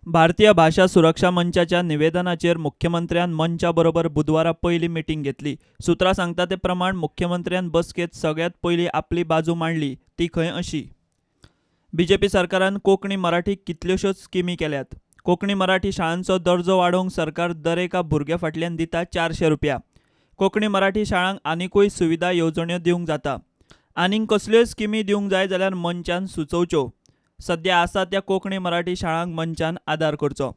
भारतीय भाषा सुरक्षा मंचाच्या निवेदनाचेर मुख्यमंत्र्यान मंचा बरोबर बुधवारा पयली मिटींग घेतली। सुत्रां सांगता ते प्रमाण मुख्यमंत्र्यान बसकेत सगळ्यात पयली आपली बाजू मांडली, ती खंय अशी। बीजेपी सरकारान कोंकणी मराठी कितल्योशोच स्किमी केल्यात। कोंकणी मराठी शाळांचो दर्जो वाडोवंक सरकार दरेका भुरग्या फाटल्यान दिता 400 रुपया। कोंकणी मराठी शाळांक आनीकूय सुविधा येवजण्यो दिवंक जाता। आनीक कसल्योय स्किमी दिवंक जाय जाल्यार मंचान सुचोवच्यो। सध्या आसा त्या कोंकणी मराठी शाळांक मंचान आदार करचो।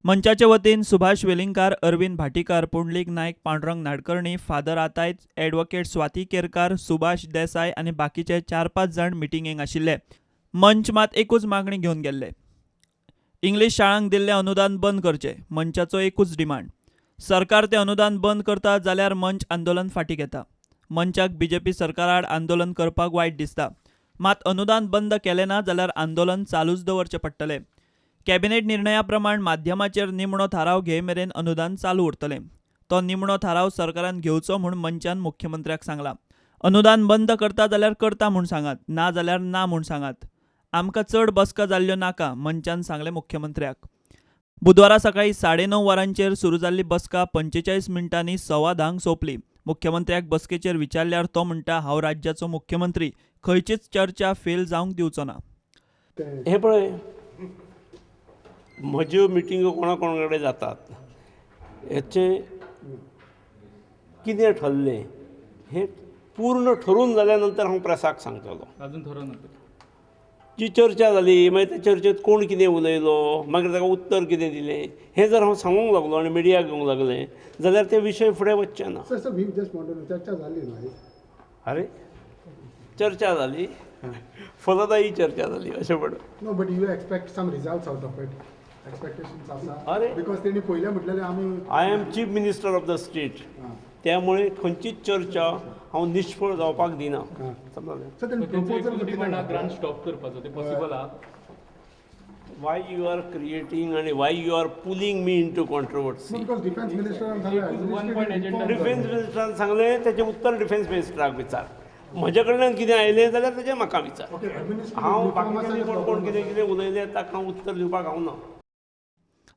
मंचाचे वतीन सुभाष वेलिंगकार, अरविंद भाटीकार, पुंडलीक नायक, पांडुरंग नाडकर्णी, फादर आताय, एडवोकेट स्वाती केरकार, सुभाष देसाय आनी बाकीचे 4-5 जाण मिटिंगेक आशिल्ले। मंच मात एकूच मागणी घेवन गेल्ले। इंग्लीश शाळांक दिल्लें अनुदान बंद करचें, मंचाचो एकूच डिमांड। सरकार तें अनुदान बंद करता जाल्यार मंच आंदोलन फाटीं घेता। मंचाक बीजेपी सरकारा आड आंदोलन करपाक वायट दिसता, मात अनुदान बंद केलें ना जाल्यार आंदोलन चालूच दवरचें पडटलें। कॅबिनेट निर्णया प्रमाण माध्यमाचेर निमणो थाराव घे मेरेन अनुदान चालू उरतलें। तो निमणो थाराव सरकारान घेवचो म्हूण मंचान मुख्यमंत्र्याक सांगलां। अनुदान बंद करता जाल्यार करता म्हूण सांगात, ना जाल्यार ना म्हूण सांगात। आमकां चड बसका जाल्ल्यो नाका, मंचान सांगलें मुख्यमंत्र्याक। बुधवारा सकाळीं 9:30 वरांचेर सुरू जाल्ली बसका 45 मिनटांनी 10:15 सोंपली। मुख्यमंत्र्याक बसकेचेर विचारल्यार तो म्हणटा, हांव राज्याचो मुख्यमंत्री, खंयचीच चर्चा फेल जावंक दिवचो ना। हे पळय, म्हज्यो मिटिंगो कोणा कडेन जातात, हेचें कितें ठरलें हें पूर्ण ठरून जाल्या नंतर हांव प्रेसाक सांगतलो। अजून ठरवना जी चर्चा जाली, मागीर त्या चर्चेंत कोण कितें उलयलो, मागीर ताका उत्तर कितें दिलें, हें जर हांव सांगूंक लागलो आनी मिडियाक घेवंक लागलें जाल्यार ते विशय फुडें वचचे ना। चर्चा जाली न्हय? अरे, चर्चा जाली, फलदायी चर्चा जाली अशें पळय। No, but you expect some results out of it? Expectations आसा? अरे, बिकॉज तेणी पयलें म्हटलेलें आमी I am chief minister of the state, त्यामुळे खंयचीच चर्चा हांव निश्फळ जावपाक दिना। समजलें? सो तेणी प्रपोजल डिमांड ग्रांट स्टॉप करपाचो, ते पॉसिबल आहा? वाय यू आर क्रिएटिंग आणि why you are pulling me into controversy? Because defence मिनिस्टरान डिफेन्स मिनिस्टरान सांगलें तेचें उत्तर डिफेन्स मिनिस्टराक विचार। म्हजे कडल्यान कितें आयलें जाल्यार तेजें म्हाका विचार। हांव बाकीच्यांनी कोण कितें कितें उलयलें ताका हांव उत्तर दिवपाक हांव ना।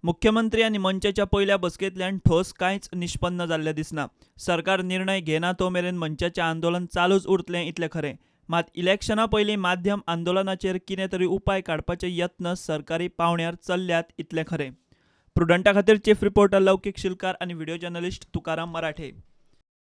मुख्यमंत्री आनी मंचाच्या पयल्या बसकेंतल्यान ठोस कांयच निष्पन्न जाल्लें दिसना। सरकार निर्णय घेना तो मेरेन मंचाचें आंदोलन चालूच उरतलें इतलें खरें, मात इलेक्शना पयलीं माध्यम आंदोलनाचेर कितें तरी उपाय काडपाचे यत्न सरकारी पावंड्यार चल्ल्यात इतलें खरें। प्रुडंटा खातीर चीफ रिपोर्टर लौकीक शिलकार आनी व्हिडिओ जर्नलिस्ट तुकाराम मराठे।